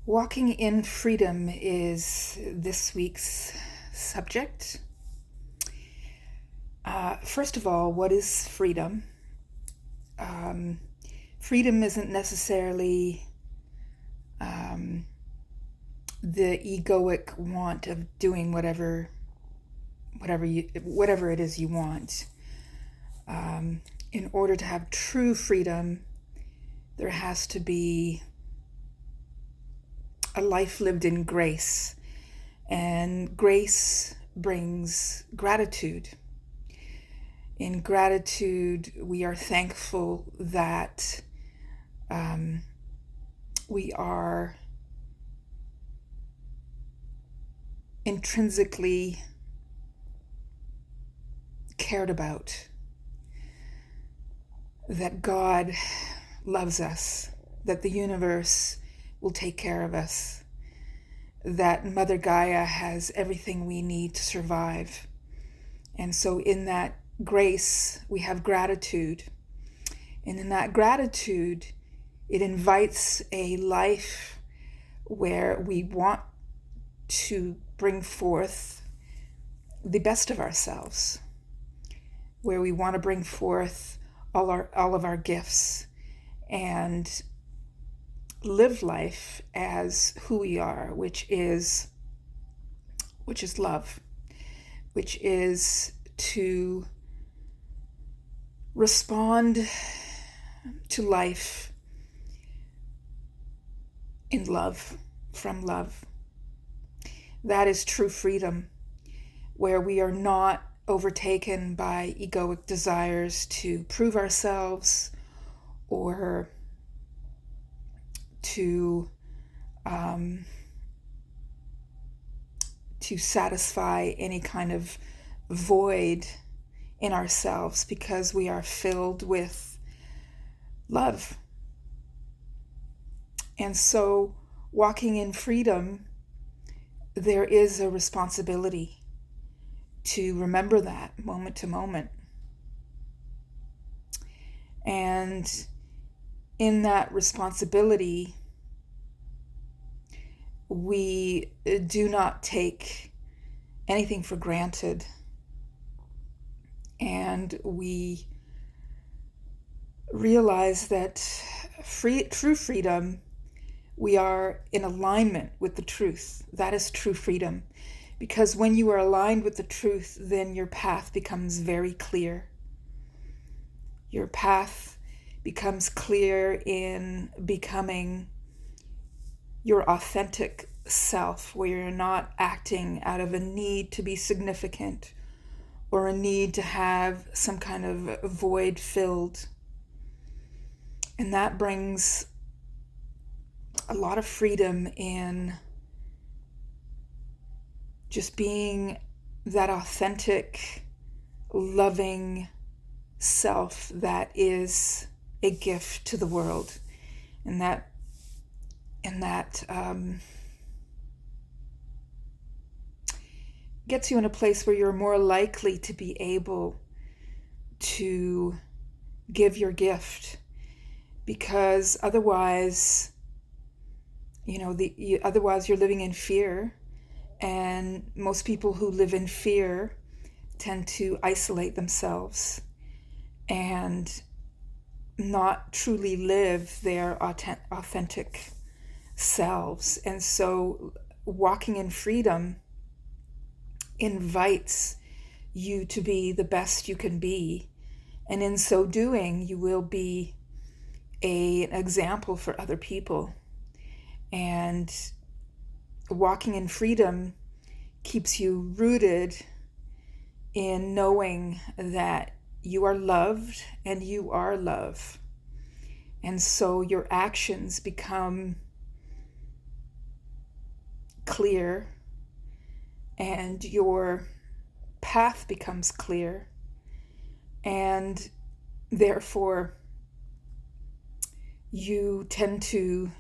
Walking in freedom is this week's subject. First of all, what is freedom? Freedom isn't necessarily the egoic want of doing whatever it is you want. In order to have true freedom, there has to be a life lived in grace, and grace brings gratitude. In gratitude, we are thankful that we are intrinsically cared about, that God loves us, that the universe will take care of us, that Mother Gaia has everything we need to survive. And so in that grace, we have gratitude. And in that gratitude, it invites a life where we want to bring forth the best of ourselves, where we want to bring forth all of our gifts and live life as who we are, which is love, which is to respond to life in love, from love. That is true freedom, where we are not overtaken by egoic desires to prove ourselves or to satisfy any kind of void in ourselves, because we are filled with love. And so, walking in freedom, there is a responsibility to remember that moment to moment. And in that responsibility, we do not take anything for granted. And we realize that true freedom, we are in alignment with the truth. That is true freedom. Because when you are aligned with the truth, then your path becomes very clear. Your path becomes clear in becoming your authentic self, where you're not acting out of a need to be significant or a need to have some kind of void filled. And that brings a lot of freedom in just being that authentic, loving self that is a gift to the world. And that gets you in a place where you're more likely to be able to give your gift, because otherwise, otherwise you're living in fear, and most people who live in fear tend to isolate themselves and not truly live their authentic selves. And so walking in freedom invites you to be the best you can be. And in so doing, you will be an example for other people. And walking in freedom keeps you rooted in knowing that you are loved and you are love. And so your actions become clear and your path becomes clear, and therefore you tend to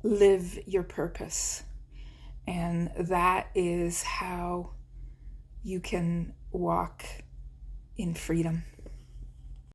live your purpose. And that is how you can walk in freedom.